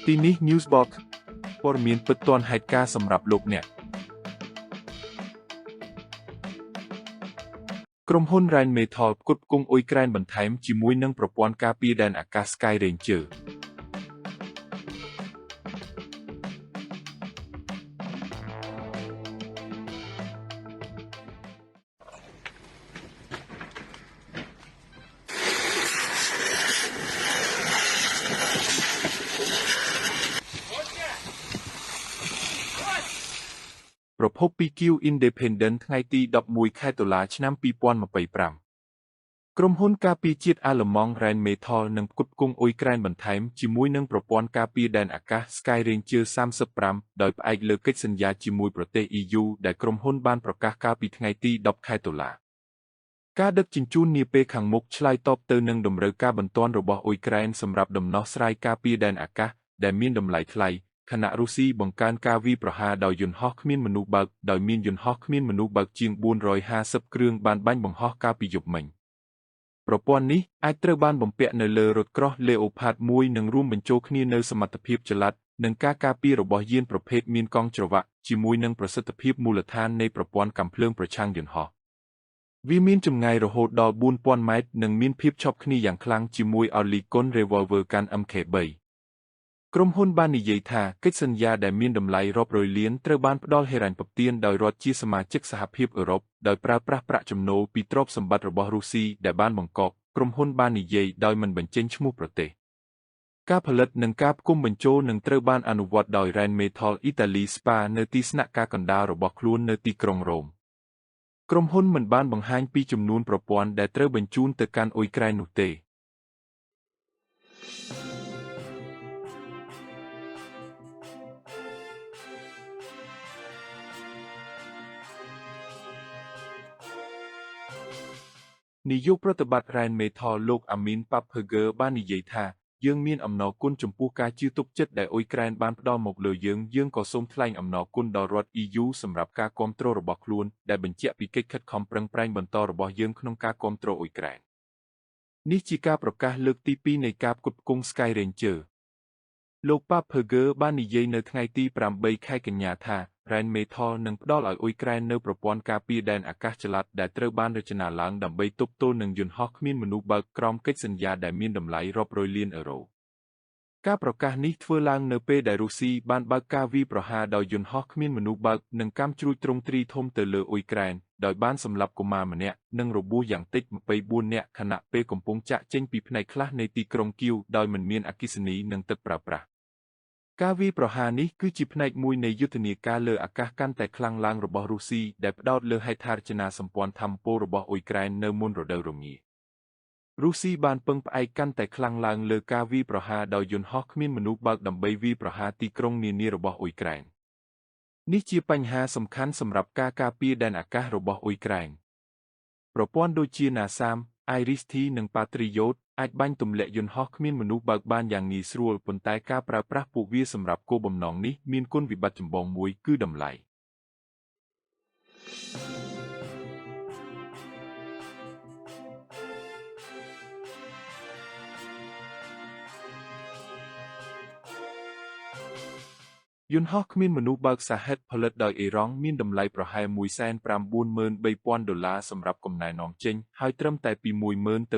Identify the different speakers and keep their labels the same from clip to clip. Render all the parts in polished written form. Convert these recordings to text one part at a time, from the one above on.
Speaker 1: ទីនេះ Newsbox ព័ត៌មានពិតទាន់ហេតុការណ៍សម្រាប់លោកអ្នកក្រុមហ៊ុន Rheinmetall ផ្គត់ផ្គង់អ៊ុយក្រែនបន្ថែមជាមួយនឹងប្រព័ន្ធការពារដែនអាកាស Sky Rangerប្រភពពី Q Independent ថ្ងៃទី11 ខែតុលាឆ្នាំ2025ក្រុមហ៊ុនការពារជាតិអាល្លឺម៉ង់ Rheinmetall នឹងផ្គត់ផ្គង់អ៊ុយក្រែនបន្ថែមជាមួយនឹងប្រព័ន្ធការពារដែនអាកាស Sky Ranger 35ដោយផ្អែកលើកិច្ចសន្យាជាមួយប្រទេស EU ដែលក្រុមហ៊ុនបានប្រកាសកាលពីថ្ងៃទី10ខែតុលាការដឹកជញ្ជូននាពេលខាងមុខឆ្លើយតបទៅនឹងតម្រូវការបន្ទាន់របស់អ៊ុយក្រែនសម្រាប់ដំណោះស្រាយការពារដែនអាកាសដែលមានតម្លៃថ្លៃខណៈរុស្ស៊ីបង្កើនការវាយប្រហារដោយយន្តហោះគ្មានមនុស្សបើកដោយមានយន្តហោះគ្មានមនុស្សបើកជាង450គ្រឿងបានបាញ់បង្ហោះកាលពីយប់មិញប្រព័ន្ធនេះអាចត្រូវបានបំពាក់នៅលើរថក្រោះ Leopard 1និងរួមបញ្ចូលគ្នានូវសមត្ថភាពចល័តនិងការការពាររបស់យានប្រភេទមានកង់ច្រវាក់ជាមួយនឹងប្រសិទ្ធភាពមូលដ្ឋាននៃប្រព័ន្ធកាំភ្លើងប្រឆាំងយន្តហោះវាមានចម្ងាយរហូតដល់ 4000 ម៉ែត្រនិងមានភាពជាប់គ្នាយ៉ាងខ្លាំងជាមួយ Oerlikon Revolver កាន់ MK3ក្រុមហ៊ុនបាននិយាយថាកិច្ចសន្យាដែលមានតម្លៃរាប់រយលានត្រូវបានផ្ដល់ហិរញ្ញប្បទានដោយរដ្ឋជាសមាជិកសហភាពអឺរ៉ុបដោយប្រើប្រាស់ប្រាក់ចំណូលពីទ្រព្យសម្បត្តិរបស់រុស្ស៊ីដែលបានបង្កប់ក្រុមហ៊ុនបាននិយាយដោយមិនបញ្ចេញឈ្មោះប្រទេសការផលិតនិងការផ្គុំបញ្ចូលនឹងត្រូវបានអនុវត្តដោយ Rheinmetall Italy SPA នៅទីស្នាក់ការកណ្ដាលរបស់ខ្លួននៅទីក្រុងរ៉ូមក្រុមហ៊ុនមិនបានបង្ហាញពីចំនួនប្រព័ន្ធដែលត្រូវបញ្ជូនទៅកាន់អ៊ុយក្រែននោះទេនាយកប្រតិបត្តិ Rheinmetall លោកអាមីន ប៉ាប់ភឺហ្គើបាននិយាយថាយើងមានអំណរគុណចំពោះការជឿទុកចិត្តដែលអ៊ុយក្រែនបានផ្ដល់មកលើយើងក៏សូមថ្លែងអំណរគុណដល់រដ្ឋ EU សម្រាប់ការគាំទ្ររបស់ខ្លួនដែលបញ្ជាក់ពីកិច្ចខិតខំប្រឹងប្រែងបន្តរបស់យើងក្នុងការគាំទ្រអ៊ុយក្រែននេះជាការប្រកាសលើកទី2នៃការផ្គត់ផ្គង់ Sky Ranger លោកប៉ាប់ភឺហ្គើបាននិយាយនៅថ្ងៃទី8ខែកញ្ញាថា Rheinmetall នឹងផ្ដល់ឲ្យអ៊ុយក្រែននូវប្រព័ន្ធការពារដែនអាកាសចល័តដែលត្រូវបានរចនាឡើងដើម្បីទប់ទល់នឹងយន្តហោះគ្មានមនុស្សបើកក្រោមកិច្ចសន្យាដែលមានតម្លៃរាប់រយលានអឺរ៉ូការប្រកាសនេះធ្វើឡើងនៅពេលដែលរុស្ស៊ីបានបើកការវាយប្រហារដោយយន្តហោះគ្មានមនុស្សបើកនិងកាំជ្រួចទ្រង់ទ្រីធំទៅលើអ៊ុយក្រែនដោយបានសម្លាប់កុមារម្នាក់និងរបួសយ៉ាងតិច24នាក់ខណៈពេលកំពុងចាកចេញពីផ្នែកខ្លះនៃទីក្រុងគៀវដោយមិនមានអគ្គិសនីនិងទឹកប្រើប្រាស់ការវាយប្រហារនេះគឺជាផ្នែកមួយនៃយុទ្ធនាការលើអាកាសកាន់តែខ្លាំងឡើងរបស់រុស្ស៊ីដែលផ្ដោតលើហេដ្ឋារចនាសម្ព័ន្ធថាមពលរបស់អ៊ុយក្រែននៅមុនរដូវរងារុស្ស៊ីបានពឹងផ្អែកកាន់តែខ្លាំងឡើងលើការវាយប្រហារដោយយន្តហោះគ្មានមនុស្សបើកដើម្បីវាយប្រហារទីក្រុងនានារបស់អ៊ុយក្រែននេះជាបញ្ហាសំខាន់សម្រាប់ការការពារដែនអាកាសរបស់អ៊ុយក្រែនប្រព័ន្ធដូចជា NASAM, Iris-T និង Patriot អាចបាញ់ទម្លាក់យន្តហោះគ្មានមនុស្សបើកបានយ៉ាងងាយស្រួលប៉ុន្តែការប្រើប្រាស់ពួកវាសម្រាប់គោលបំណងនេះមានគុណវិបត្តិចម្បងមួយគឺតម្លៃយន្តហោះគ្មានមនុស្សបើកសាហិតផលិតដោយអេរ៉ង់មានតម្លៃប្រហែល$1,93,000សម្រាប់កំណែនាំចេញហើយត្រឹមតែពី$10,000 ទៅ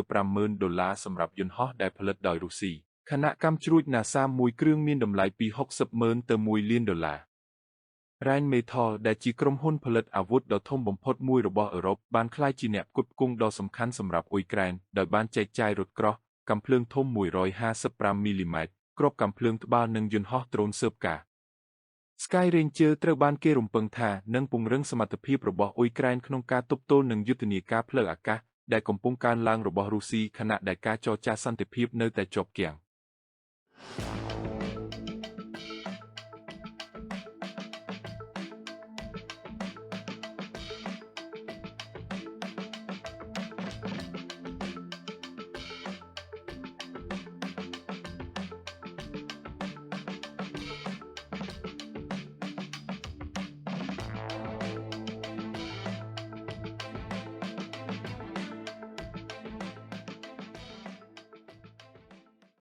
Speaker 1: $50,000សម្រាប់យន្តហោះដែលផលិតដោយរុស្ស៊ីខណៈកាំជ្រួច NASA មួយគ្រឿងមានតម្លៃពី$60,000 ទៅ$1,000,000 Rheinmetall ដែលជាក្រុមហ៊ុនផលិតអាវុធដ៏ធំបំផុតមួយរបស់អឺរ៉ុបបានក្លាយជាអ្នកផ្គត់ផ្គង់ដ៏សំខាន់សម្រាប់អ៊ុយក្រែនដោយបានចែកចាយរថក្រោះកាំភ្លើងធំ155មីលីម៉ែត្រគ្រាប់កាំភ្លើងត្បាល់និងយន្តហោះដ្រូនស៊ើបការSky Ranger ត្រូវបានគេរំពឹងថានឹងពង្រឹងសមត្ថភាពរបស់អ៊ុយក្រែនក្នុងការទប់ទល់នឹងយុទ្ធនាការផ្លូវអាកាសដែលកំពុងកើនឡើងរបស់រុស្ស៊ីខណៈដែលការចរចាសន្តិភាពនៅតែជាប់គាំង។